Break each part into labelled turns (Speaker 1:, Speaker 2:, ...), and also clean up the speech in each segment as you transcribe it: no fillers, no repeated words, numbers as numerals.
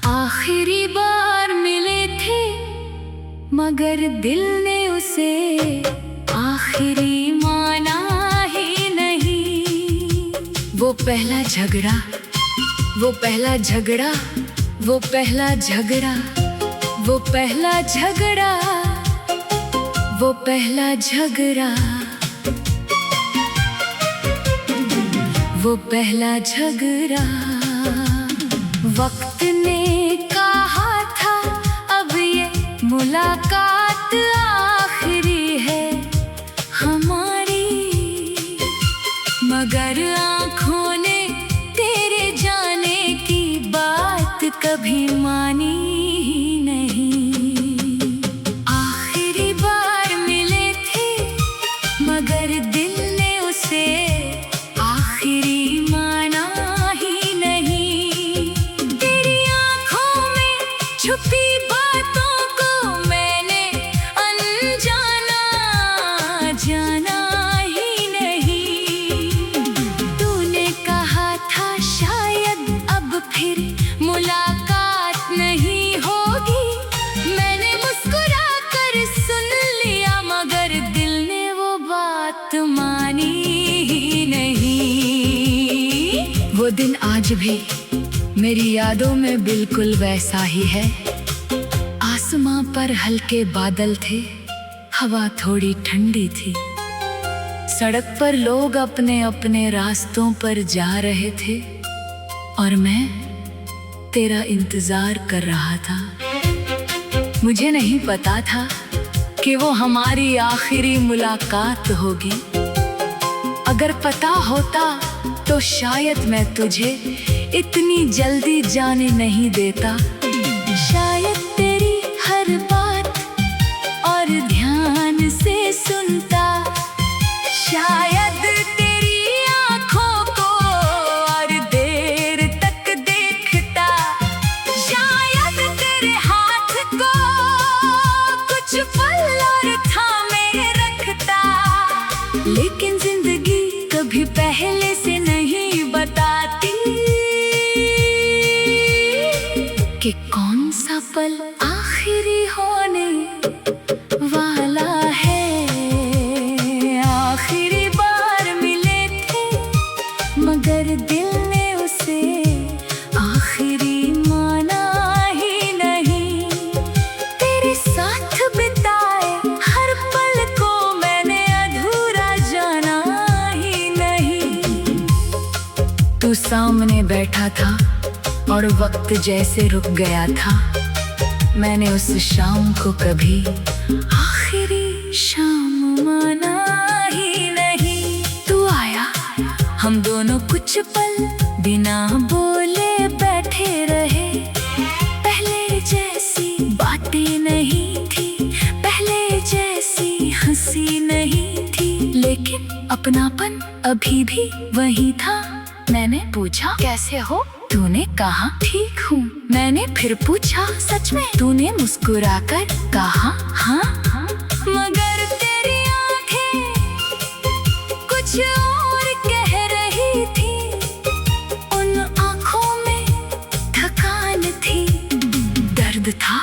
Speaker 1: आखिरी बार मिले थे मगर दिल ने उसे आखिरी माना ही नहीं। वो पहला झगड़ा, वो पहला झगड़ा, वो पहला झगड़ा, वो पहला झगड़ा, वो पहला झगड़ा, वो पहला झगड़ा। वक्त ने कहा था अब ये मुलाकात आखिरी है हमारी, मगर आँखों ने तेरे जाने की बात कभी मानी ही नहीं। आखिरी बार मिले थे मगर दिल ने उसे आखिरी माना ही नहीं। तेरी आँखों में छुपी बातों को मैंने अनजाना जाना ही नहीं। तूने कहा था शायद अब फिर मुलाकात नहीं होगी, मैंने मुस्कुरा कर सुन लिया मगर दिल ने वो बात मानी ही नहीं। वो दिन आज भी मेरी यादों में बिल्कुल वैसा ही है। आसमां पर हल्के बादल थे, हवा थोड़ी ठंडी थी, सड़क पर लोग अपने अपने रास्तों पर जा रहे थे और मैं तेरा इंतजार कर रहा था। मुझे नहीं पता था कि वो हमारी आखिरी मुलाकात होगी। अगर पता होता तो शायद मैं तुझे इतनी जल्दी जाने नहीं देता। शायद तेरी हर बात और ध्यान से सुनता, शायद तेरी आँखों को और देर तक देखता, शायद तेरे हाथ को कुछ पल और थामे रखता। लेकिन जिंदगी कभी पहले से नहीं बताती कि कौन सा पल आखिरी होने वाला है। आखिरी बार मिले थे मगर दिल ने उसे आखिरी माना ही नहीं। तेरे साथ बिताए हर पल को मैंने अधूरा जाना ही नहीं। तू सामने बैठा था और वक्त जैसे रुक गया था। मैंने उस शाम को कभी आखिरी शाम माना ही नहीं। तू आया, हम दोनों कुछ पल बिना बोले बैठे रहे। पहले जैसी बातें नहीं थी, पहले जैसी हंसी नहीं थी, लेकिन अपनापन अभी भी वही था। मैंने पूछा कैसे हो, तूने कहा ठीक हूँ। मैंने फिर पूछा सच में, तूने मुस्कुराकर कहा हाँ। मगर तेरी आंखें कुछ और कह रही थी, उन आंखों में थकान थी, दर्द था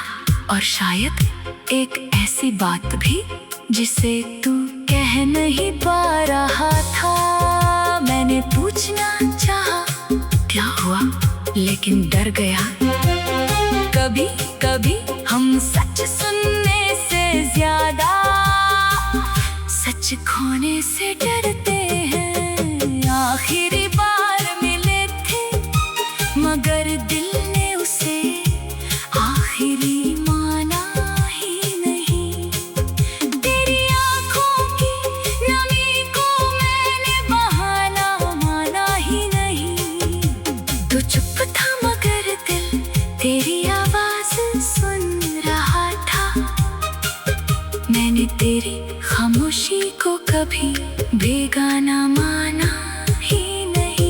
Speaker 1: और शायद एक ऐसी बात भी जिसे तू कह नहीं पा रहा था। मैंने पूछना चाहा क्या हुआ, लेकिन डर गया। कभी कभी हम सच सुनने से ज्यादा सच खोने से डरते हैं। आखिरी बार मिले थे मगर दिल ने उसे आखिरी माना ही नहीं। तेरी आंखों की नमी को मैंने बहाना माना ही नहीं। तू चुप था मगर दिल तेरी आवाज सुन रहा था। मैंने तेरी खामोशी को कभी बेगाना माना ही नहीं।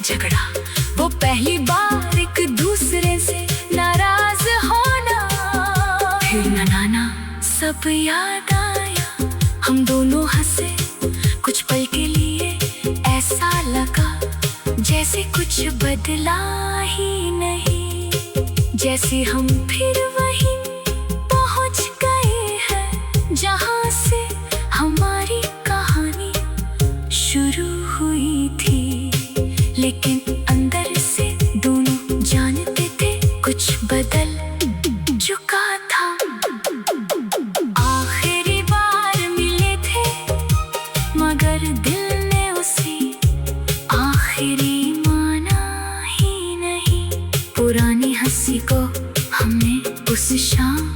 Speaker 1: झगड़ा, वो पहली बार एक दूसरे से नाराज होना, फिर मनाना सब याद आया। हम दोनों हंसे कुछ पल के लिए, ऐसा लगा जैसे कुछ बदला ही नहीं, जैसे हम फिर वहीं पहुंच गए हैं जहां से हमारी कहानी शुरू हुई थी। लेकिन अंदर से दोनों जानते थे कुछ बदल चुका था। आखिरी बार मिले थे मगर दिल ने उसे आखिरी माना ही नहीं। पुरानी हंसी को हमने उस शाम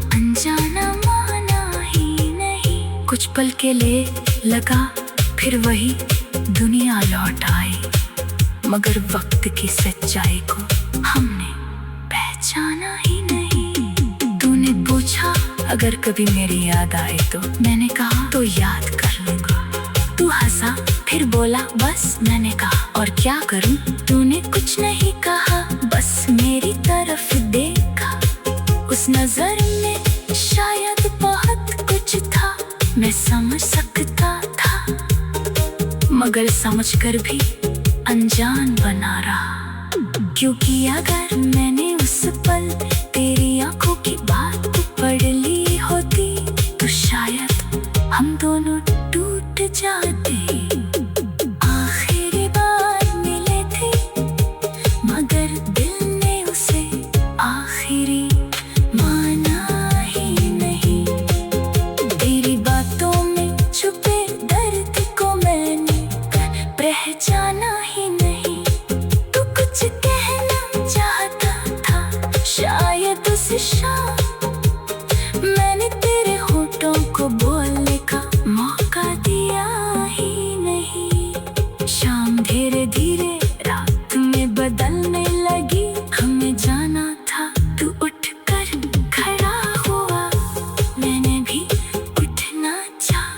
Speaker 1: अनजाना माना ही नहीं। कुछ पल के लिए लगा फिर वही दुनिया लौट आई, मगर वक्त की सच्चाई को हमने पहचाना ही नहीं। तूने पूछा अगर कभी मेरी याद आए तो, मैंने कहा तो याद कर लूंगा। तू हंसा फिर बोला बस, मैंने कहा और क्या करूं। तूने कुछ नहीं कहा, बस मेरी तरफ देखा। उस नजर में शायद बहुत कुछ था, मैं समझ सकता था, मगर समझकर भी अनजान बना रहा। क्योंकि अगर मैंने उस पल तेरी आंखों की बात पढ़ ली होती तो शायद हम दोनों टूट जाते। आखिरी बार मिले थे मगर दिल ने उसे आखिरी माना ही नहीं। तेरी बातों में छुपे दर्द को मैंने पहचाना ही नहीं। तू कुछ कहना चाहता था शायद उस शाम, मैंने तेरे होठों को बोलने का मौका दिया ही नहीं। शाम धीरे धीरे रात में बदलने लगी, हमें जाना था। तू उठकर खड़ा हुआ, मैंने भी उठना चाहा।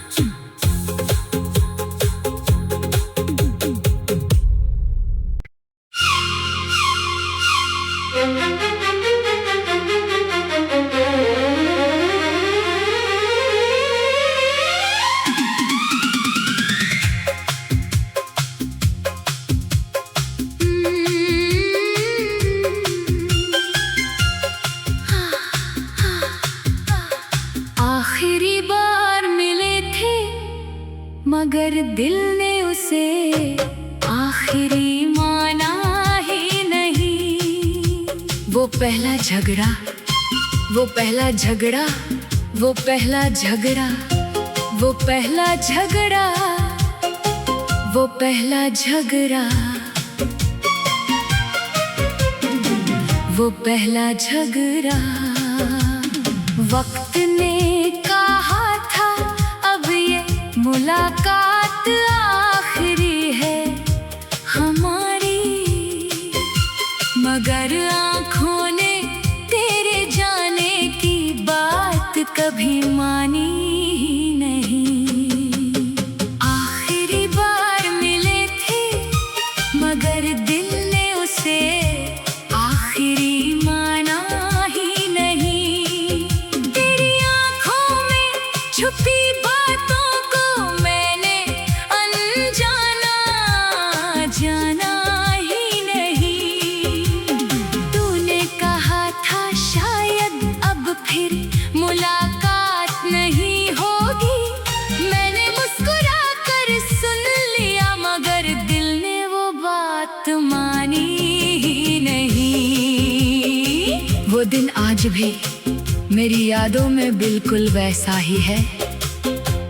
Speaker 1: आखिरी बार मिले थे मगर दिल ने उसे आखिरी माना ही नहीं। वो पहला झगड़ा, वो पहला झगड़ा, वो पहला झगड़ा, वो पहला झगड़ा, वो पहला झगड़ा, वो पहला झगड़ा। वक्त ने कहा था अब ये मुलाकात आखिरी है हमारी, मगर आँखों ने तेरे जाने की बात कभी मानी ही नहीं। आखिरी बार मिले थे मगर दिल ने उसे आखिरी माना ही नहीं। तेरी आँखों में छुपी बातों को मैंने अनजाना जाना ही नहीं। तूने कहा था शायद अब फिर मुलाकात नहीं होगी, मैंने मुस्कुरा कर सुन लिया, मगर दिल ने वो बात मानी ही नहीं। वो दिन आज भी मेरी यादों में बिल्कुल वैसा ही है।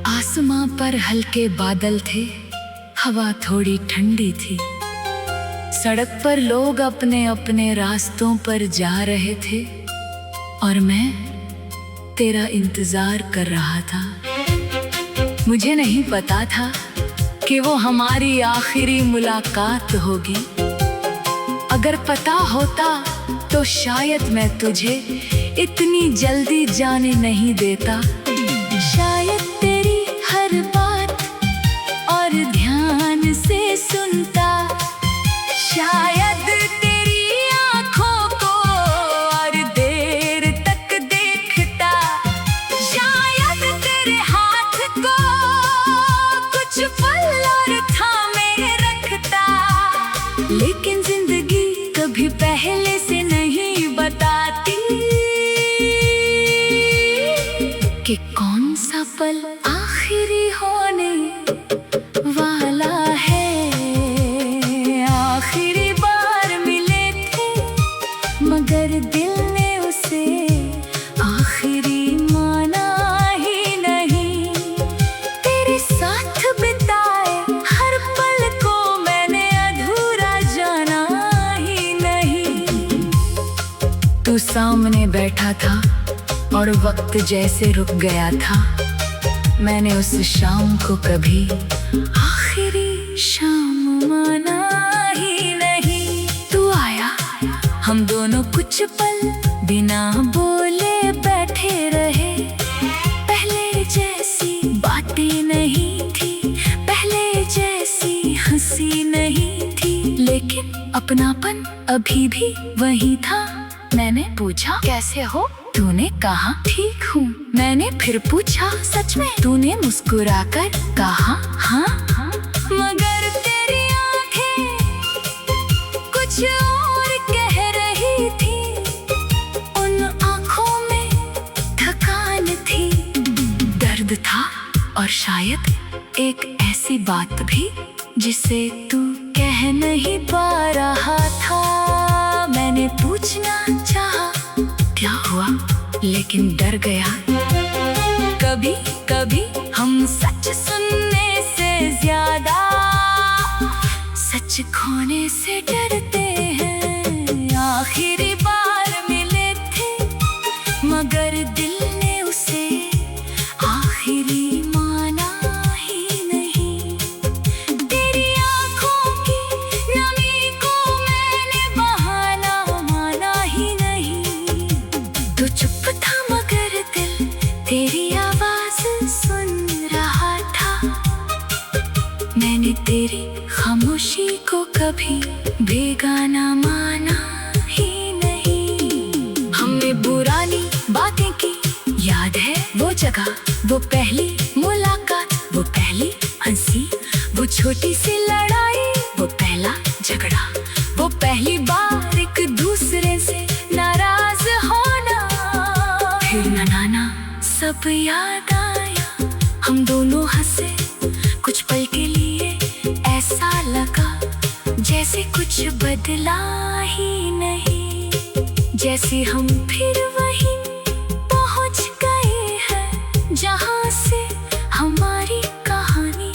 Speaker 1: आसमां पर हल्के बादल थे, हवा थोड़ी ठंडी थी, सड़क पर लोग अपने अपने रास्तों पर जा रहे थे और मैं तेरा इंतजार कर रहा था। मुझे नहीं पता था कि वो हमारी आखिरी मुलाकात होगी। अगर पता होता तो शायद मैं तुझे इतनी जल्दी जाने नहीं देता। शायद तेरी हर बात और ध्यान से सुनता, जिंदगी कभी पहले से नहीं बताती कि कौन सा पल आखिरी होने वाला है। आखिरी बार मिले थे मगर दिल ने उसे आखिरी माना ही नहीं। तेरे साथ बिताए हर पल को मैंने अधूरा जाना ही नहीं। तू सामने बैठा था और वक्त जैसे रुक गया था। मैंने उस शाम को कभी आखिरी शाम माना ही नहीं। तू आया, हम दोनों कुछ पल बिना बोले बैठे रहे। पहले जैसी बातें नहीं थी, पहले जैसी हंसी नहीं थी, लेकिन अपनापन अभी भी वही था। मैंने पूछा कैसे हो, तूने कहा ठीक हूँ। मैंने फिर पूछा सच में, तूने मुस्कुराकर कहा हाँ। मगर तेरी आंखें कुछ और कह रही थी। उन आंखों में थकान थी, दर्द था और शायद एक ऐसी बात भी जिसे तू कह नहीं पा रहा था। मैंने पूछना चाहा क्या हुआ, लेकिन डर गया। कभी कभी हम सच सुनने से ज्यादा सच खोने से डरते हैं। आखिरी बार मिले थे मगर दिल ने उसे आखिरी माना ही नहीं। तेरी आंखों की नमी को मैंने बहाना माना ही नहीं। तू चुप था मगर दिल तेरी आवाज सुन रहा था। मैंने तेरी खामोशी को कभी बेगाना माना ही नहीं। हमने पुरानी बातें की, याद है वो जगह, वो पहली मुलाकात, वो पहली हंसी, वो छोटी सी लड़ाई, वो पहला झगड़ा, वो पहली बार एक दूसरे से नाराज होना, फिर मनाना, सब याद आया। हम दोनों हंसे कुछ पल के लिए, ऐसा लगा जैसे कुछ बदला ही नहीं। जैसे हम फिर वहीं पहुंच गए हैं जहां से हमारी कहानी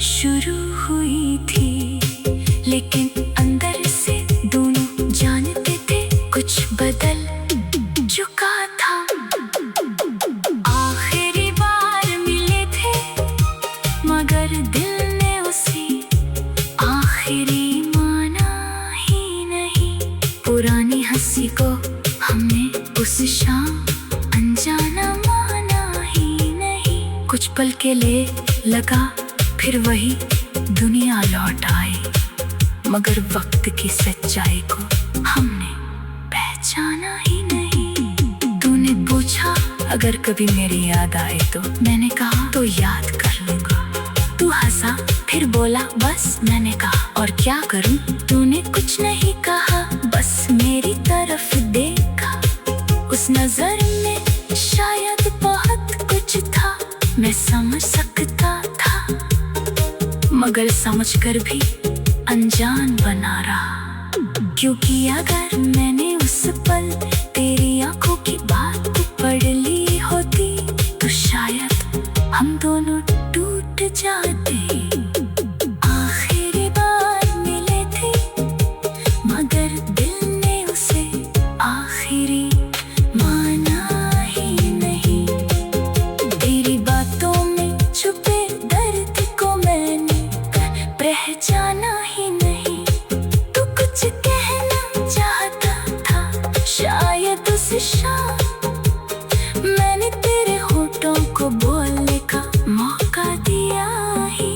Speaker 1: शुरू हुई थी। लेकिन अंदर से दोनों जानते थे कुछ बदल चुका था। आखिरी बार मिले थे मगर दिल ने उसे आखिरी माना ही नहीं। पुरानी हंसी को हमने उस शाम अनजाना माना ही नहीं। कुछ पल के लिए लगा फिर वही दुनिया लौट आई, मगर वक्त की सच्चाई को हमने पहचाना ही नहीं। तूने पूछा अगर कभी मेरी याद आए तो, मैंने कहा तो याद कर लूंगा। तू हंसा फिर बोला बस, मैंने कहा और क्या करूं। तूने कुछ नहीं कहा, बस मेरी तरफ देखा। उस नजर में शायद बहुत कुछ था, मैं समझ सकता था, मगर समझकर भी अनजान बना रहा। क्योंकि अगर मैंने उस पल तेरी आंखों की बात पढ़ ली होती तो शायद हम दोनों टूट जाते। आखिरी बार मिले थे मगर दिल ने उसे आखिरी माना ही नहीं। तेरी बातों में छुपे दर्द को मैंने पहचाना ही नहीं। तू कुछ कहना चाहता था शायद उस शाम, मैंने तेरे होठों को बोलने का मौका दिया ही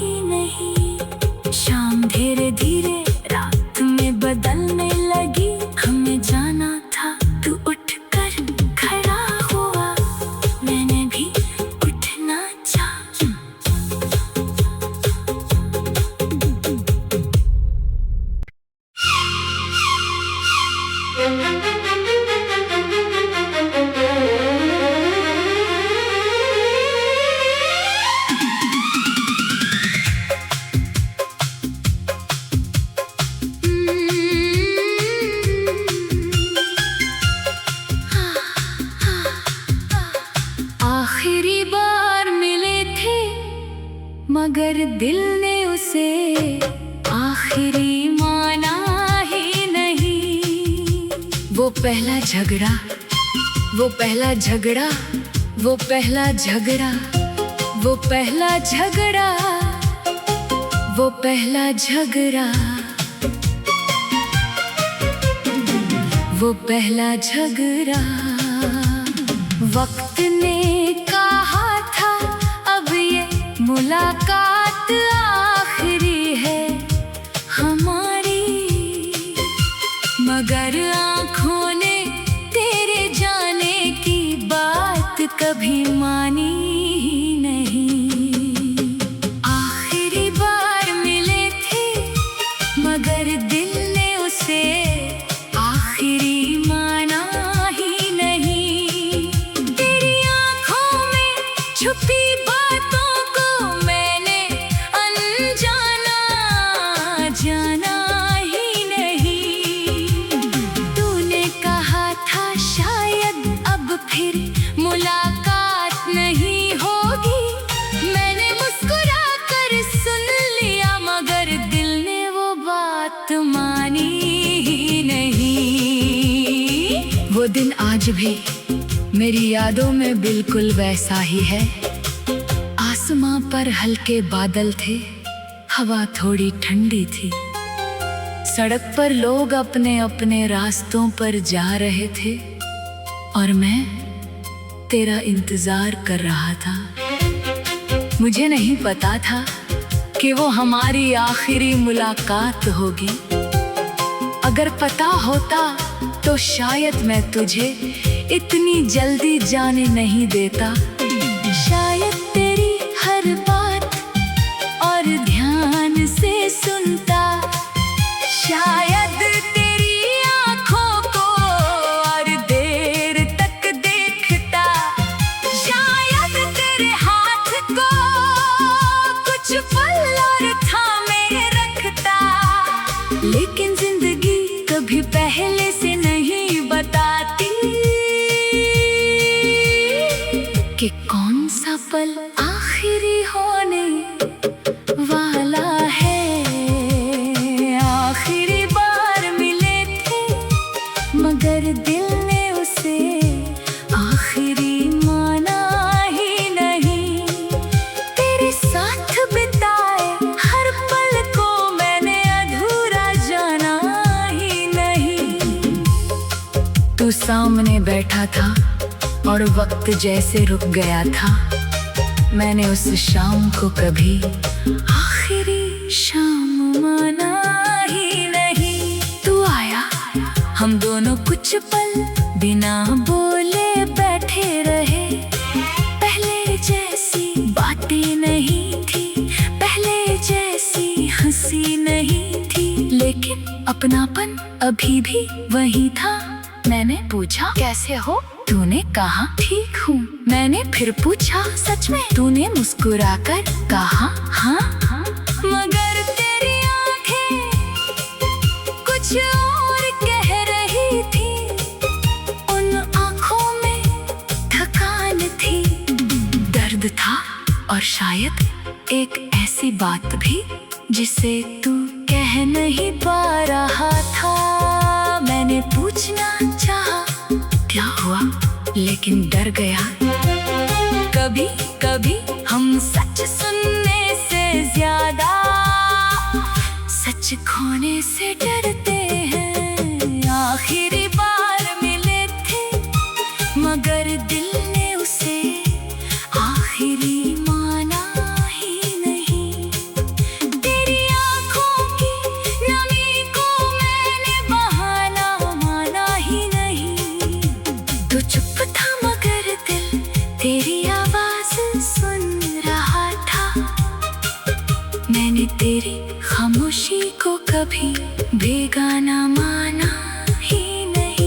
Speaker 1: आखिरी बार मिले थे मगर दिल ने उसे आखिरी माना ही नहीं। वो पहला झगड़ा, वो पहला झगड़ा, वो पहला झगड़ा, वो पहला झगड़ा, वो पहला झगड़ा, वो पहला झगड़ा। वक्त ने कहा था अब ये मुलाकात आखिरी है हमारी, मगर आँखों ने तेरे जाने की बात कभी मानी ही नहीं। आखिरी बार मिले थे मगर दिल ने उसे आखिरी माना ही नहीं। तेरी आँखों में छुपी बातों को मैंने अनजाना जाना ही नहीं। तूने कहा था शायद अब फिर मुलाकात नहीं होगी, मैंने मुस्कुरा कर सुन लिया मगर दिल ने वो बात मानी ही नहीं। वो दिन आज भी मेरी यादों में बिल्कुल वैसा ही है। आसमां पर हल्के बादल थे, हवा थोड़ी ठंडी थी, सड़क पर लोग अपने अपने रास्तों पर जा रहे थे और मैं तेरा इंतजार कर रहा था। मुझे नहीं पता था कि वो हमारी आखिरी मुलाकात होगी। अगर पता होता तो शायद मैं तुझे इतनी जल्दी जाने नहीं देता। शायद तेरी हर बात और ध्यान से सुनता, शायद तेरी आँखों को और देर तक देखता, शायद तेरे हाथ को कुछ पल और थामे रखता। लेकिन जिंदगी कभी पहले से नहीं बताती कि कौन सा पल आखिरी होने वाला है। आखिरी बार मिले थे मगर दिल ने उसे आखिरी माना ही नहीं। तेरे साथ बिताए हर पल को मैंने अधूरा जाना ही नहीं। तू सामने बैठा था और वक्त जैसे रुक गया था। मैंने उस शाम को कभी आखिरी शाम माना ही नहीं। तू आया, हम दोनों कुछ पल बिना बोले बैठे रहे। पहले जैसी बातें नहीं थी, पहले जैसी हंसी नहीं थी, लेकिन अपनापन अभी भी वही था। मैंने पूछा कैसे हो, तूने कहा ठीक हूँ। मैंने फिर पूछा सच में, तूने मुस्कुराकर कहा हाँ। मगर तेरी आंखें कुछ और कह रही थी, उन आंखों में थकान थी, दर्द था और शायद एक ऐसी बात भी जिसे तू कह नहीं पा रहा था। मैंने पूछना चाहा क्या हुआ, लेकिन डर गया। कभी कभी हम सच सुनने से ज्यादा सच खोने से डरते हैं। आखिरी बार मिले थे मगर दिल ने उसे आखिरी माना ही नहीं। तेरी आंखों की नमी को मैंने बहाना माना ही नहीं। तू चुप था मगर दिल तेरी आवाज सुन रहा था। मैंने तेरी खामोशी को कभी बेगाना माना ही नहीं।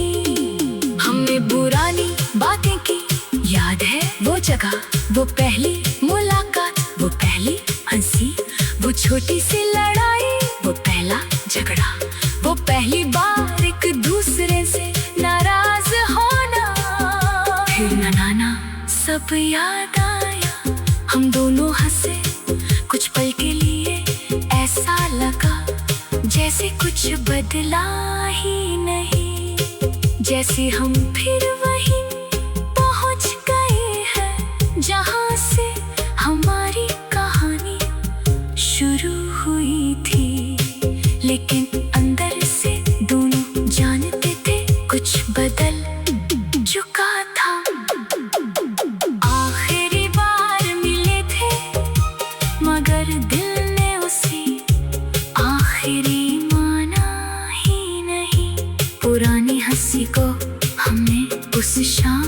Speaker 1: लगा, वो पहली मुलाकात, वो पहली हंसी, वो छोटी सी लड़ाई, वो पहला झगड़ा, वो पहली बार एक दूसरे से नाराज होना, फिर मनाना, सब याद आया। हम दोनों हंसे कुछ पल के लिए, ऐसा लगा जैसे कुछ बदला ही नहीं, जैसे हम फिर वहीं पहुंच गए हैं जहां से हमारी कहानी शुरू हुई थी। लेकिन अंदर से दोनों जानते थे कुछ बदल चुका था। आखिरी बार मिले थे मगर दिल ने उसे आखिरी माना ही नहीं। पुरानी हंसी को हमने उस शाम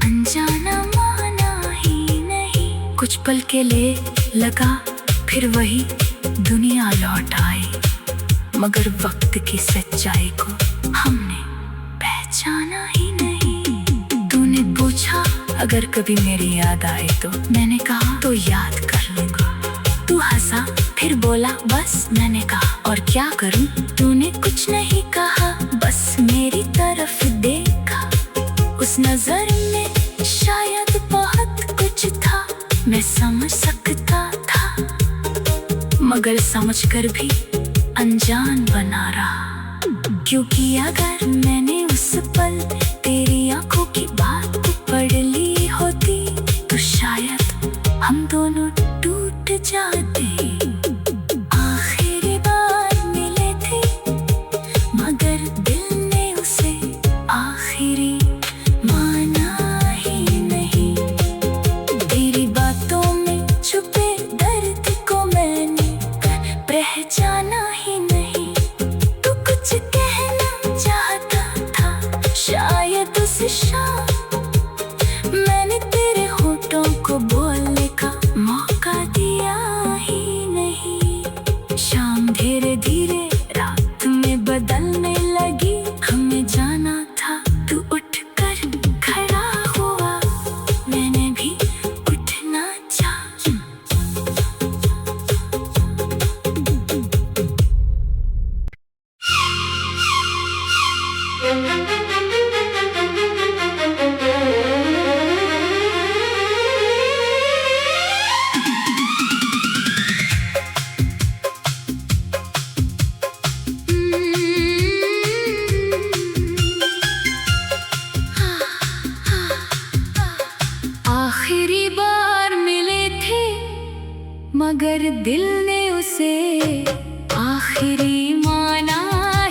Speaker 1: अनजाना माना ही नहीं। कुछ पल के लिए लगा फिर वही दुनिया लौट आई, मगर वक्त की सच्चाई को हमने पहचाना ही नहीं। तूने पूछा अगर कभी मेरी याद आए तो, मैंने कहा तो याद कर लूंगा। तू हंसा फिर बोला बस, मैंने कहा और क्या करूं। तूने कुछ नहीं कहा, बस मेरी तरफ देखा। उस नजर में शायद बहुत कुछ था, मैं समझ सकता था, मगर समझकर भी अनजान बना रहा। क्योंकि अगर मैंने उस पल तेरी आंखों की बात पढ़ ली होती तो शायद हम दोनों टूट जाते। आखिरी बार मिले थे मगर दिल ने उसे आखिरी माना ही नहीं। तेरी बातों में छुपे दर्द को मैंने पहचाना ही नहीं। तू कुछ कहना चाहता था शायद उस शाम, मैंने तेरे होठों को बोलने का मौका दिया ही नहीं। शाम धीरे धीरे रात में बदलने लगी, हमें जाना था। तू उठकर खड़ा हुआ, मैंने भी उठना चाहा। आखिरी बार मिले थे मगर दिल ने उसे आखिरी माना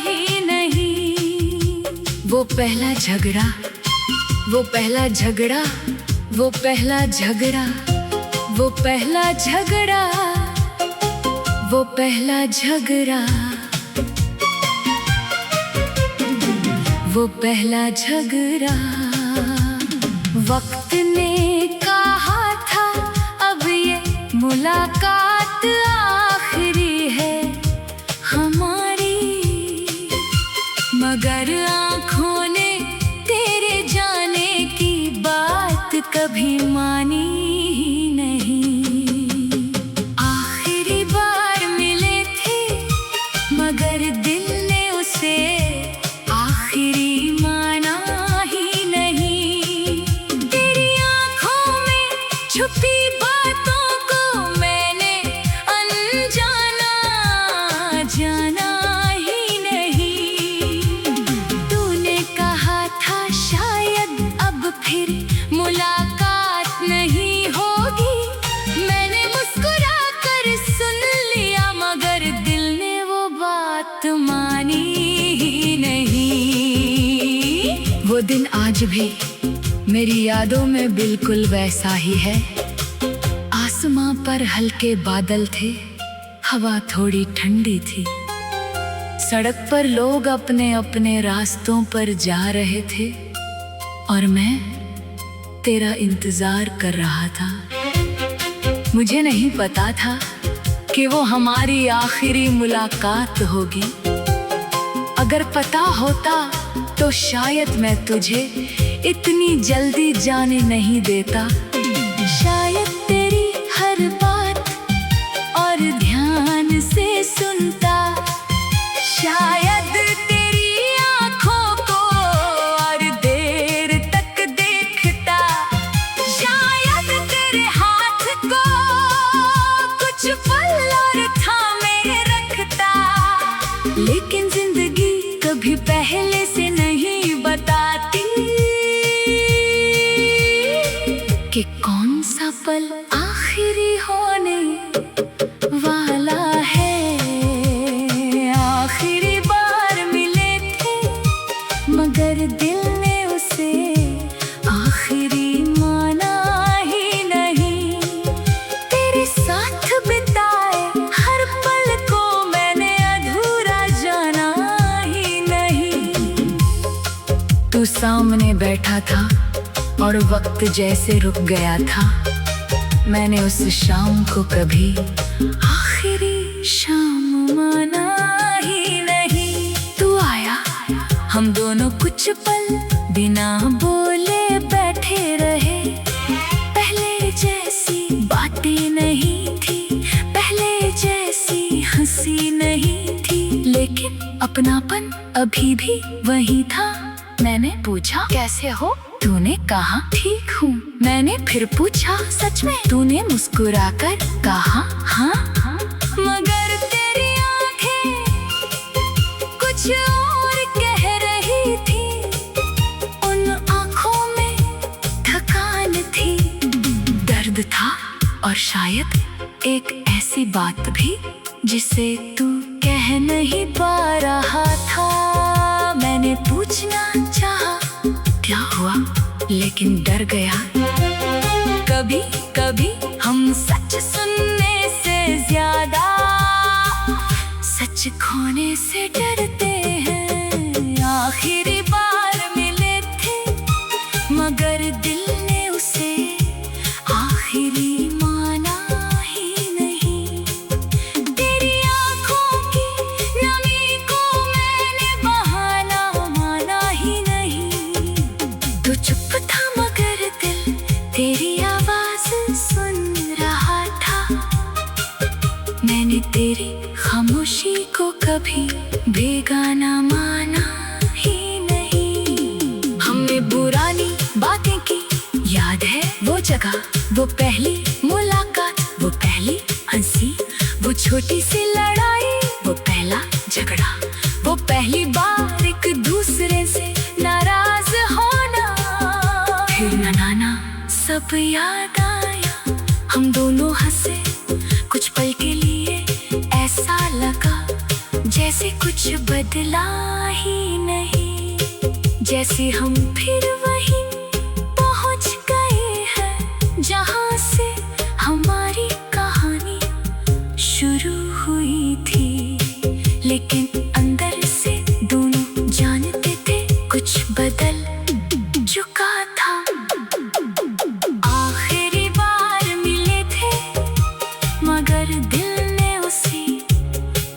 Speaker 1: ही नहीं। वो पहला झगड़ा, वो पहला झगड़ा, वो पहला झगड़ा, वो पहला झगड़ा, वो पहला झगड़ा, वो पहला झगड़ा। वक्त ने कहा था अब ये मुलाकात आखिरी है हमारी, मगर आँखों ने तेरे जाने की बात कभी मानी ही नहीं। आखिरी बार मिले थे मगर दिल ने उसे आखिरी माना ही नहीं। तेरी आँखों में छुपी बातों को मैंने अनजाना जाना ही नहीं। तूने कहा था शायद अब फिर मुलाकात नहीं होगी, मैंने मुस्कुरा कर सुन लिया, मगर दिल ने वो बात मानी ही नहीं। वो दिन आज भी मेरी यादों में बिल्कुल वैसा ही है। आसमां पर हल्के बादल थे, हवा थोड़ी ठंडी थी, सड़क पर लोग अपने अपने रास्तों पर जा रहे थे और मैं तेरा इंतजार कर रहा था। मुझे नहीं पता था कि वो हमारी आखिरी मुलाकात होगी। अगर पता होता तो शायद मैं तुझे इतनी जल्दी जाने नहीं देता। शायद तेरी हर बात और ध्यान से सुनता, शायद तेरी आँखों को और देर तक देखता, शायद तेरे हाथ को कुछ पल और थामे रखता। लेकिन जिंदगी कभी पहले से नहीं बताती कि कौन सा पल आखिरी होने वाला है। आखिरी बार मिले थे मगर दिल ने उसे आखिरी माना ही नहीं। तेरे साथ बिताए हर पल को मैंने अधूरा जाना ही नहीं। तू सामने बैठा था और वक्त जैसे रुक गया था। मैंने उस शाम को कभी आखिरी शाम माना ही नहीं। तू आया, हम दोनों कुछ पल बिना बोले बैठे रहे। पहले जैसी बातें नहीं थी, पहले जैसी हंसी नहीं थी, लेकिन अपनापन अभी भी वही था। मैंने पूछा कैसे हो, तूने कहा ठीक हूँ। मैंने फिर पूछा सच में, तूने मुस्कुराकर कहा हाँ। मगर तेरी आंखें कुछ और कह रही थी, उन आंखों में थकान थी, दर्द था और शायद एक ऐसी बात भी जिसे तू कह नहीं पा रहा था। मैंने पूछना चाहा क्या हुआ, लेकिन डर गया। कभी कभी हम सच सुनने से ज्यादा सच खोने से डरते हैं। आखिरी बार मिले थे मगर दिल ने उसे आखिरी माना ही नहीं। तेरी आंखों की नमी को मैंने बहाना माना ही नहीं। तू चुप था मगर दिल तेरी आवाज सुन रहा था। मैंने तेरी खामोशी को कभी बेगाना माना ही नहीं। हमने पुरानी बातें की, याद है वो जगह, वो पहली मुलाकात, वो पहली हंसी, वो छोटी सी लड़ाई, वो पहला झगड़ा, वो पहली बार एक दूसरे से नाराज होना, फिर मनाना, सब याद आया। हम दोनों हंसे कुछ पल के लिए, ऐसा लगा जैसे कुछ बदला ही नहीं, जैसे हम फिर वहीं पहुंच गए हैं जहां से हमारी कहानी शुरू हुई थी। लेकिन अंदर से दोनों जानते थे कुछ बदल चुका था। आखिरी बार मिले थे मगर दिल ने उसे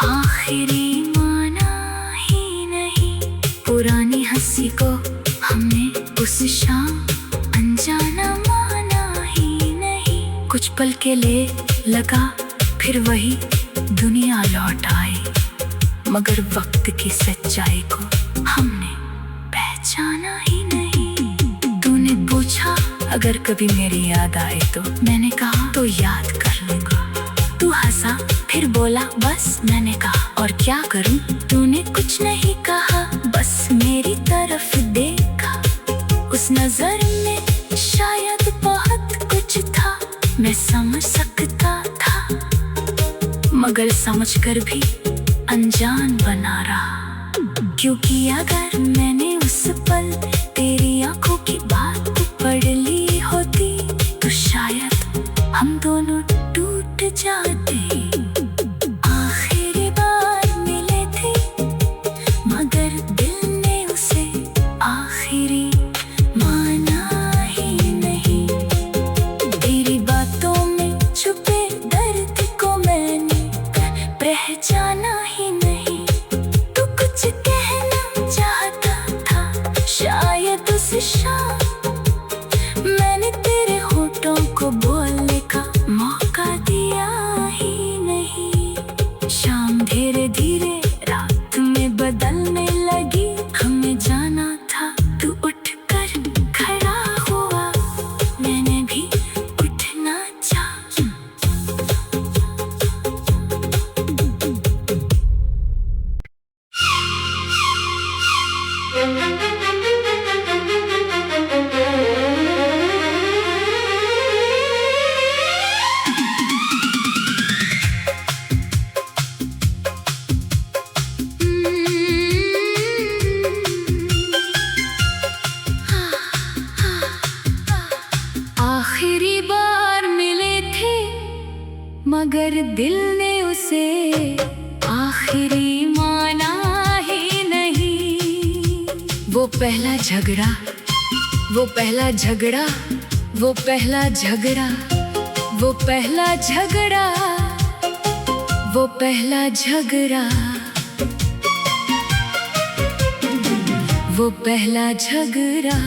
Speaker 1: आखिरी माना ही नहीं। पुरानी हंसी को हमने उस शाम अनजाना माना ही नहीं। कुछ पल के लिए लगा फिर वही दुनिया लौट आई, मगर वक्त की सच्चाई को हमने पहचाना ही नहीं। तूने पूछा अगर कभी मेरी याद आए तो, मैंने कहा तो याद कर लूंगा। तू हंसा फिर बोला बस, मैंने कहा और क्या करूं। तूने कुछ नहीं कहा, बस मेरी तरफ देखा। उस नजर में शायद बहुत कुछ था, मैं समझ सकता था, मगर समझकर भी अनजान बना रहा। क्योंकि अगर मैंने उस पल तेरी आंखों की बात पढ़ ली होती तो शायद हम दोनों टूट जाते। आखिरी बार मिले थे मगर दिल ने उसे आखिरी माना ही नहीं। तेरी बातों में छुपे दर्द को मैंने पहचाना ही नहीं। तू कुछ कहना चाहता था शायद उस शाम, मैंने तेरे होठों को आखिरी बार मिले थे मगर दिल ने उसे आखिरी माना ही नहीं। वो पहला झगड़ा, वो पहला झगड़ा, वो पहला झगड़ा, वो पहला झगड़ा, वो पहला झगड़ा, वो पहला झगड़ा।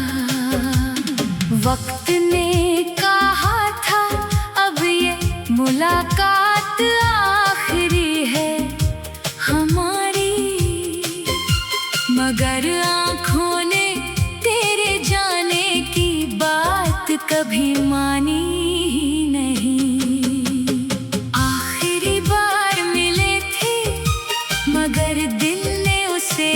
Speaker 1: वक्त ने कहा था अब ये मुलाकात आखिरी है हमारी, मगर आँखों ने तेरे जाने की बात कभी मानी ही नहीं। आखिरी बार मिले थे मगर दिल ने उसे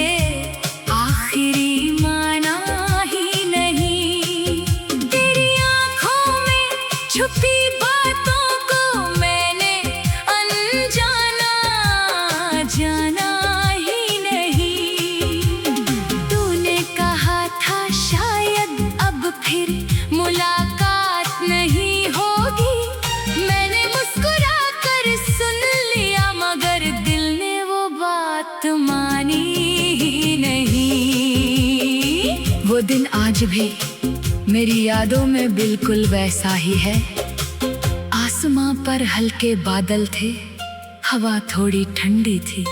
Speaker 1: आखिरी माना ही नहीं। तेरी आँखों में छुपी बातों को मैंने अनजाना जाना ही नहीं। तूने कहा था शायद अब फिर मुलाकात नहीं होगी, मैंने मुस्कुरा कर सुन लिया मगर दिल ने वो बात मानी ही नहीं। वो दिन आज भी मेरी यादों में बिल्कुल वैसा ही है। आसमां पर हल्के बादल थे, हवा थोड़ी ठंडी थी,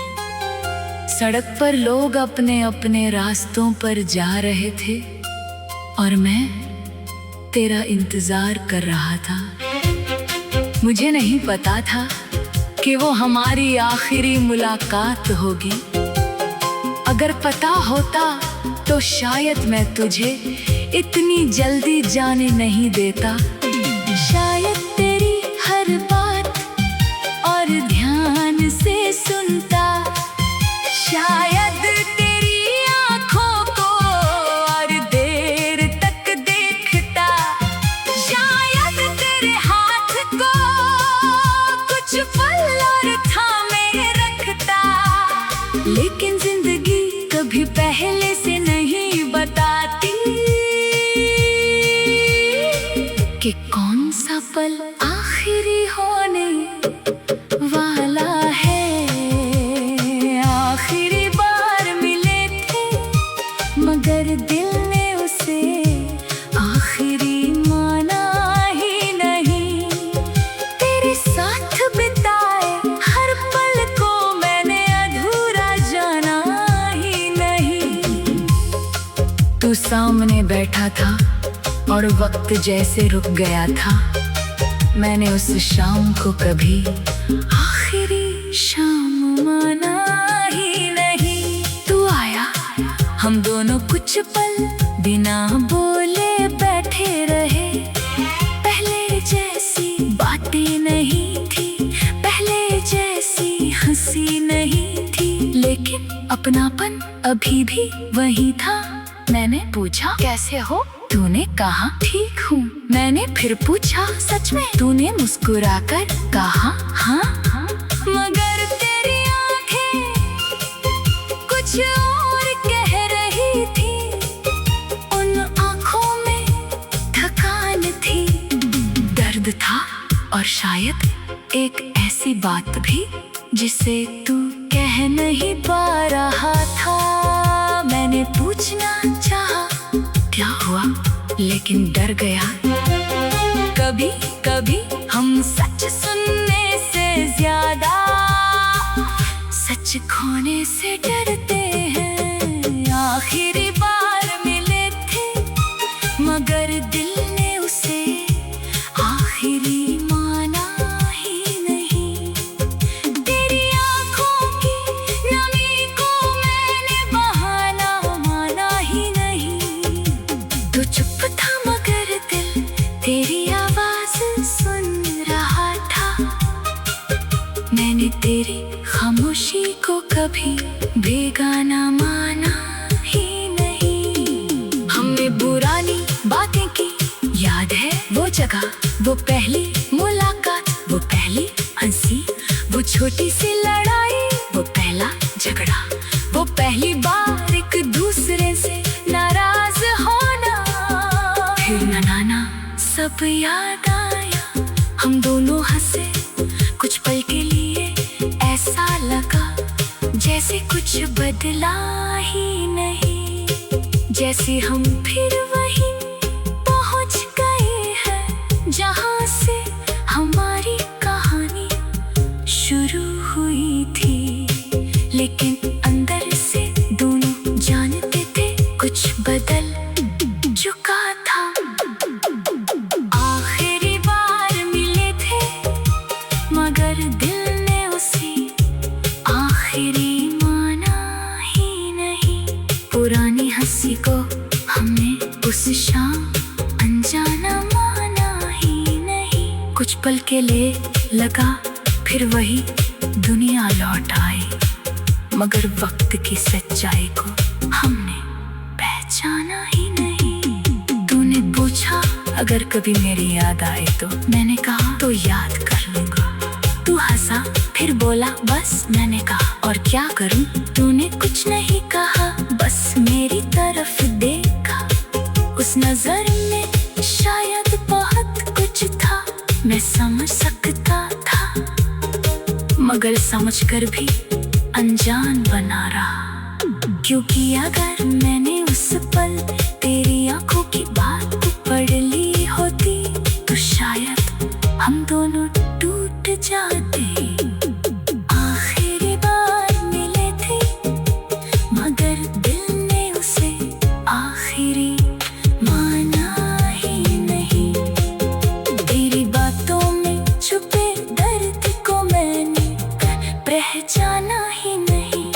Speaker 1: सड़क पर लोग अपने अपने रास्तों पर जा रहे थे और मैं तेरा इंतजार कर रहा था। मुझे नहीं पता था कि वो हमारी आखिरी मुलाकात होगी। अगर पता होता तो शायद मैं तुझे इतनी जल्दी जाने नहीं देता। शायद तेरी हर बात और ध्यान से सुनता, शायद तेरी आँखों को और देर तक देखता, शायद तेरे हाथ को कुछ पल और थामे रखता। लेकिन जिंदगी कभी पहले से नहीं बताती कि कौन सा पल आखिरी होने वाला है। आखिरी बार मिले थे मगर दिल ने उसे आखिरी माना ही नहीं। तेरे साथ बिताए हर पल को मैंने अधूरा जाना ही नहीं। तू सामने बैठा था और वक्त जैसे रुक गया था। मैंने उस शाम को कभी आखिरी शाम माना ही नहीं। तू आया, हम दोनों कुछ पल बिना बोले बैठे रहे। पहले जैसी बातें नहीं थी, पहले जैसी हंसी नहीं थी, लेकिन अपनापन अभी भी वही था। मैंने पूछा कैसे हो, तूने कहा ठीक हूँ। मैंने फिर पूछा सच में, तूने मुस्कुराकर कहा हाँ हाँ। मगर तेरी आंखें कुछ और कह रही थी, उन आंखों में थकान थी, दर्द था और शायद एक ऐसी बात भी जिसे तू कह नहीं पा रहा था। मैंने पूछना चाहा क्या हुआ, लेकिन डर गया। कभी कभी हम सच सुनने से ज्यादा सच खोने से डरते हैं। आखिरी बार मिले थे मगर दिल ने उसे आखिरी माना ही नहीं। तेरी आंखों की नमी को मैंने बहाना माना ही नहीं। तू चुप था मगर दिल तेरी आवाज सुन रहा था। मैंने तेरी खामोशी को कभी बेगाना माना ही नहीं। हमने पुरानी बातें की, याद है वो जगह, वो पहली मुलाकात, वो पहली हंसी, वो छोटी सी लड़ाई, वो पहला झगड़ा, वो पहली बार एक दूसरे से नाराज होना, फिर मनाना, सब याद आया। हम दोनों हंसे कुछ पल के लिए, ऐसा लगा जैसे कुछ बदला ही नहीं, जैसे हम फिर वहीं पहुंच गए हैं जहां से हमारी कहानी शुरू हुई थी। लेकिन अंदर से दोनों जानते थे कुछ बदल चुका था। आखिरी बार मिले थे मगर दिल ने उसी आखिरी माना ही नहीं। पुरानी हंसी को हमने उस शाम अनजाना माना ही नहीं। कुछ पल के लिए लगा फिर वही दुनिया लौट आई, मगर वक्त की सच्चाई को हमने पहचाना ही नहीं। तूने पूछा अगर कभी मेरी याद आए तो, मैंने कहा तो याद कर लूंगा। तू हंसा फिर बोला बस, मैंने कहा और क्या करूं। तूने कुछ नहीं कहा, बस मेरी तरफ देखा। उस नजर में शायद बहुत कुछ था, मैं समझ सकता था, मगर समझकर भी अनजान बना रहा। क्योंकि अगर मैंने उस पल तेरी आंखों की बात पढ़ ली होती तो शायद हम दोनों टूट जाते। आखिरी बार मिले थे मगर दिल ने उसे आखिरी माना ही नहीं। तेरी बातों में छुपे दर्द को मैंने पहचाना ही नहीं।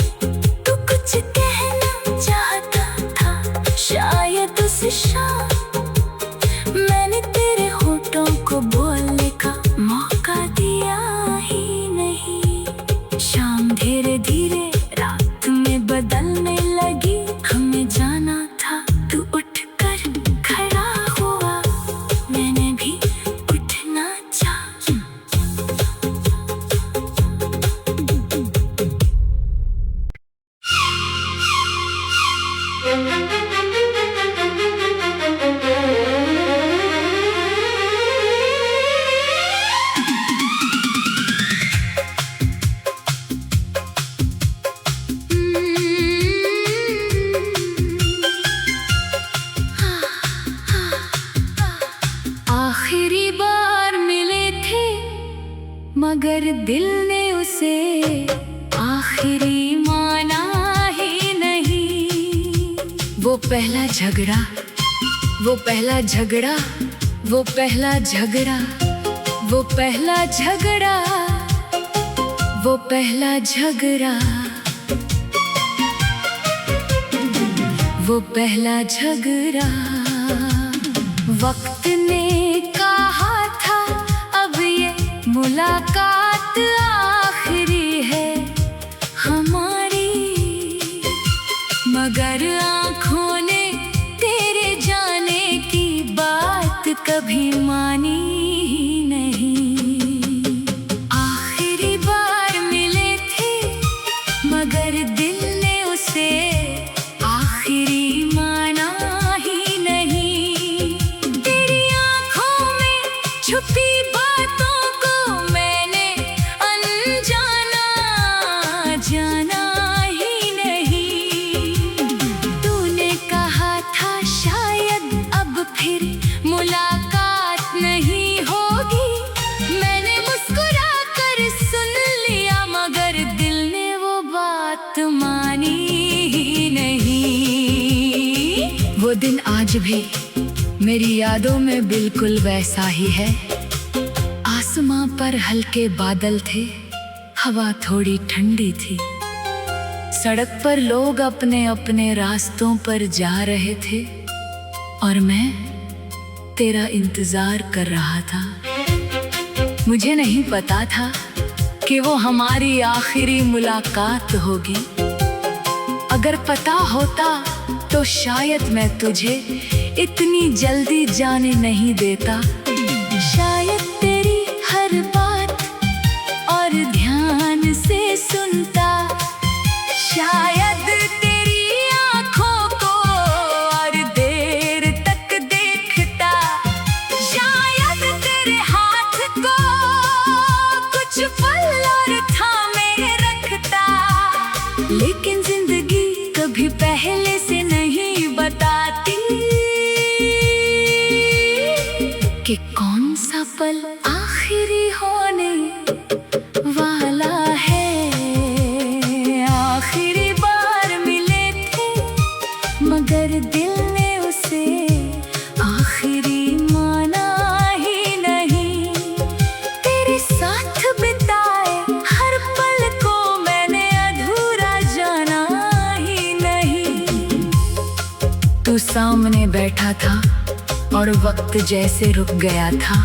Speaker 1: तू कुछ कहना चाहता था शायद उस शाम, मैंने तेरे होठों को बोलने का मौका दिया ही नहीं। शाम धीरे धीरे रात में बदलने लगी, हमें जाना था। तू उठकर खड़ा हुआ, मैंने भी उठना चाहा। आखिरी बार मिले थे मगर दिल ने उसे आखिरी माना ही नहीं। वो पहला झगड़ा, वो पहला झगड़ा, वो पहला झगड़ा, वो पहला झगड़ा, वो पहला झगड़ा, वो पहला झगड़ा। वक्त ने कहा था अब ये मुलाकात आखिरी है हमारी, मगर आँखों ने तेरे जाने की बात कभी मानी ही नहीं। आखिरी बार मिले थे मगर दिल ने उसे आखिरी माना ही नहीं। तेरी आँखों में छुपी बातों को मैंने अनजाना जाना ही नहीं। तूने कहा था शायद अब फिर मुलाकात नहीं होगी, मैंने मुस्कुरा कर सुन लिया, मगर दिल ने वो बात मानी ही नहीं। वो दिन आज भी मेरी यादों में बिल्कुल वैसा ही है। आसमां पर हल्के बादल थे, हवा थोड़ी ठंडी थी, सड़क पर लोग अपने अपने रास्तों पर जा रहे थे और मैं तेरा इंतजार कर रहा था। मुझे नहीं पता था कि वो हमारी आखिरी मुलाकात होगी। अगर पता होता तो शायद मैं तुझे इतनी जल्दी जाने नहीं देता। शायद तेरी हर बात और ध्यान से सुनता, शायद तेरी आँखों को और देर तक देखता, शायद तेरे हाथ को कुछ पल और थामे रखता। लेकिन जिंदगी कभी पहले से नहीं बताती कि कौन सा पल आखिरी होने वाला है। आखिरी बार मिले थे मगर दिल ने उसे आखिरी माना ही नहीं। तेरे साथ बिताए हर पल को मैंने अधूरा जाना ही नहीं। तू सामने बैठा था और वक्त जैसे रुक गया था।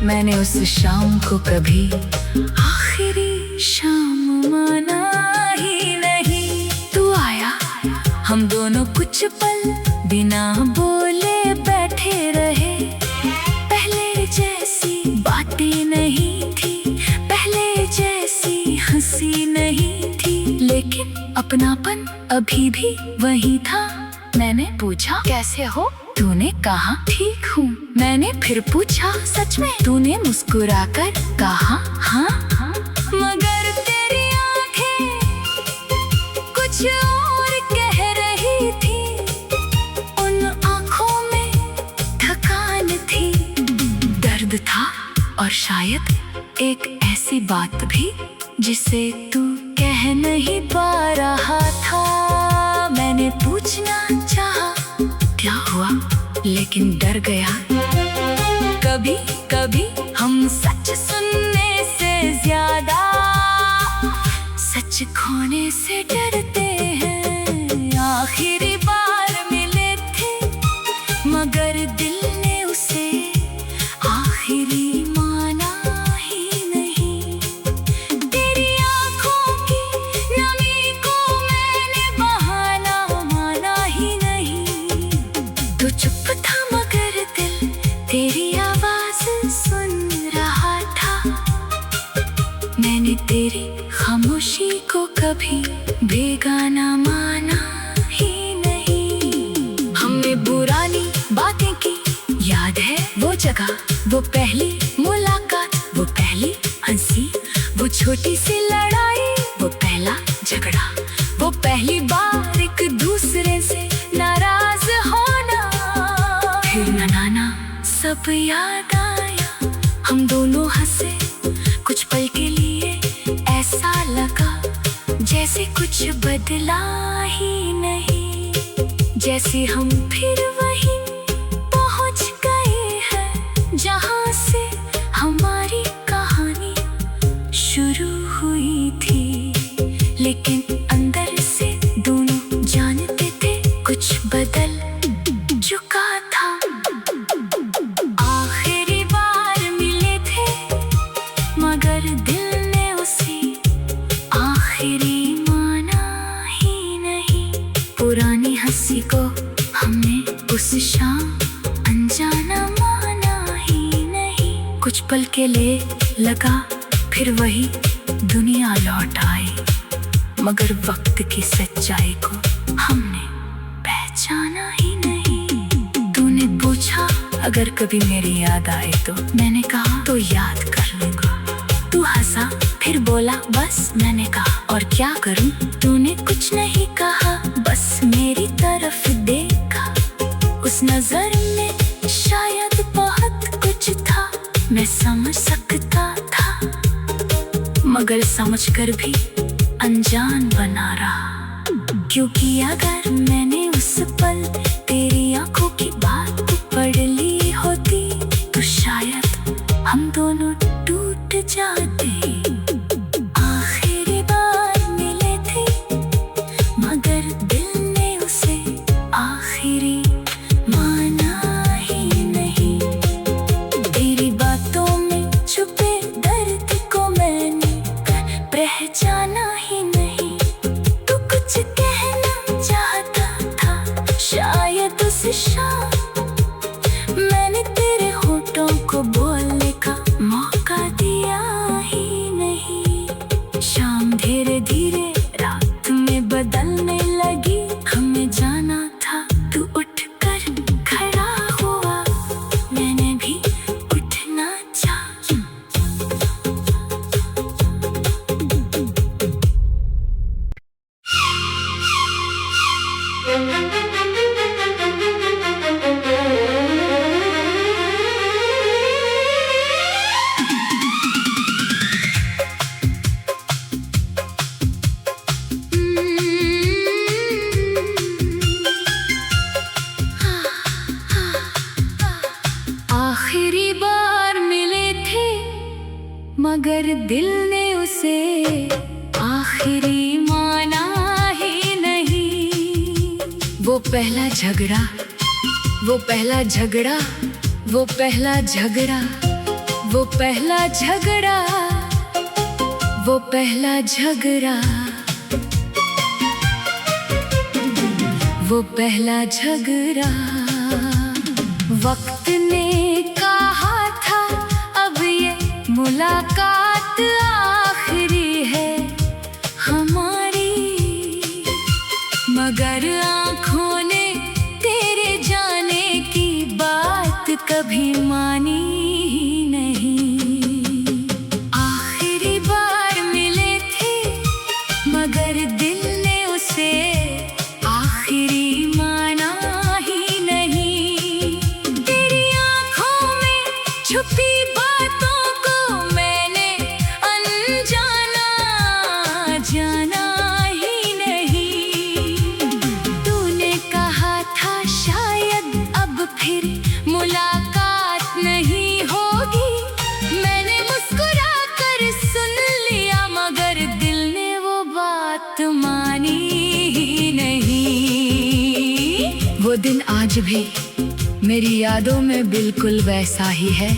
Speaker 1: मैंने उस शाम को कभी आखिरी शाम माना ही नहीं। तू आया, हम दोनों कुछ पल बिना बोले बैठे रहे। पहले जैसी बातें नहीं थी, पहले जैसी हंसी नहीं थी, लेकिन अपनापन अभी भी वही था। मैंने पूछा कैसे हो, तूने कहा ठीक हूँ। मैंने फिर पूछा सच में, तूने मुस्कुराकर कहा हाँ हाँ। मगर तेरी आंखें कुछ और कह रही थी, उन आंखों में थकान थी, दर्द था और शायद एक ऐसी बात भी जिसे तू कह नहीं पा रहा था। मैंने पूछना चाहा क्या हुआ, लेकिन डर गया। कभी कभी हम सच सुनने से ज्यादा सच खोने से डरते हैं। आखिरी बार मिले थे मगर दिल ने उसे आखिरी माना ही नहीं। तेरी आंखों की नमी को मैंने बहाना माना ही नहीं। तू चुप था मगर दिल तेरी आवाज सुन रहा था। मैंने तेरी खामोशी को कभी बेगाना माना ही नहीं। हमने पुरानी बातें की, याद है वो जगह, वो पहली मुलाकात, वो पहली हंसी, वो छोटी सी लड़ाई, वो पहला झगड़ा, वो पहली बार एक दूसरे से नाराज होना, फिर मनाना, सब याद आया। हम दोनों हंसे कुछ पल के लिए, ऐसा लगा जैसे कुछ बदला ही नहीं, जैसे हम फिर वहीं पहुंच गए हैं जहां से हमारी कहानी शुरू हुई थी। लेकिन अंदर से दोनों जानते थे कुछ बदल चुका था। आखिरी बार मिले थे मगर दिल ने उसे आखिरी माना ही नहीं। पुरानी हंसी को हमने उस शाम अनजाना माना ही नहीं। कुछ पल के लिए लगा फिर वही दुनिया लौट आई, मगर वक्त की सच्चाई को हमने पहचाना ही नहीं। तूने पूछा अगर कभी मेरी याद आए तो, मैंने कहा तो याद कर लूंगा। तू हंसा फिर बोला बस, मैंने कहा और क्या करूं। तूने कुछ नहीं कहा, बस मेरी तरफ देखा। उस नजर में शायद बहुत कुछ था, मैं समझ सकता था, मगर समझकर भी अनजान बना रहा। क्योंकि अगर मैंने उस पल तेरी आंखों की बात पढ़ ली होती तो शायद हम दोनों टूट जाते। आखिरी बार मिले थे मगर दिल ने उसे आखिरी माना ही नहीं। तेरी बातों में छुपे दर्द को मैंने पहचाना ही नहीं। तू कुछ कहना चाहता मगर दिल ने उसे आखिरी माना ही नहीं। वो पहला झगड़ा, वो पहला झगड़ा, वो पहला झगड़ा, वो पहला झगड़ा, वो पहला झगड़ा, वो पहला झगड़ा। वक्त ने कहा था अब ये मुलाकात आखिरी है हमारी, मगर आँखों ने तेरे जाने की बात कभी मानी ही नहीं। आखिरी बार मिले थे मगर दिल ने उसे आखिरी माना ही नहीं। तेरी आँखों में छुपी बातों को मैंने अनजाना जाना ही नहीं। तूने कहा था शायद अब फिर मुलाकात नहीं होगी, मैंने मुस्कुरा कर सुन लिया मगर दिल ने वो बात मानी ही नहीं। वो दिन आज भी मेरी यादों में बिल्कुल वैसा ही है।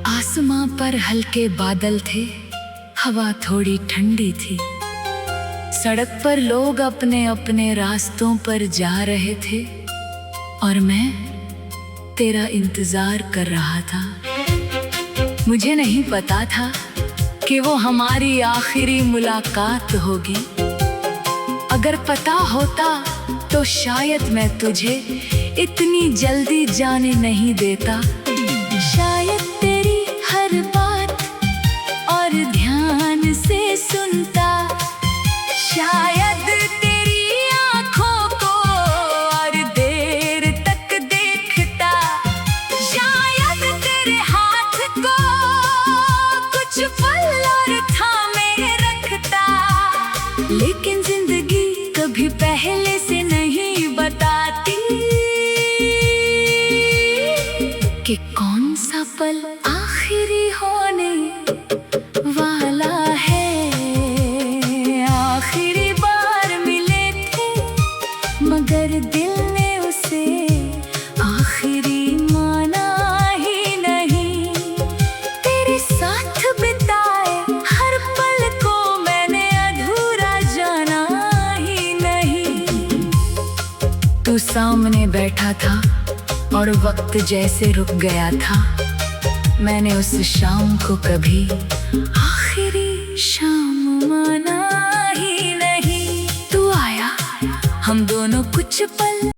Speaker 1: आसमां पर हल्के बादल थे, हवा थोड़ी ठंडी थी, सड़क पर लोग अपने अपने रास्तों पर जा रहे थे और मैं तेरा इंतजार कर रहा था। मुझे नहीं पता था कि वो हमारी आखिरी मुलाकात होगी। अगर पता होता तो शायद मैं तुझे इतनी जल्दी जाने नहीं देता। शायद तेरी हर बात और ध्यान से सुनता, शायद तेरी आँखों को और देर तक देखता, शायद तेरे हाथ को कुछ पल और थामे रखता। लेकिन जिंदगी कभी पहले से नहीं बताती कि कौन सा पल आखिरी होने वाला है। आखिरी बार मिले थे मगर दिल ने उसे आखिरी माना ही नहीं। तेरे साथ बिताए हर पल को मैंने अधूरा जाना ही नहीं। तू सामने बैठा था और वक्त जैसे रुक गया था। मैंने उस शाम को कभी आखिरी शाम माना ही नहीं। तू आया, हम दोनों कुछ पल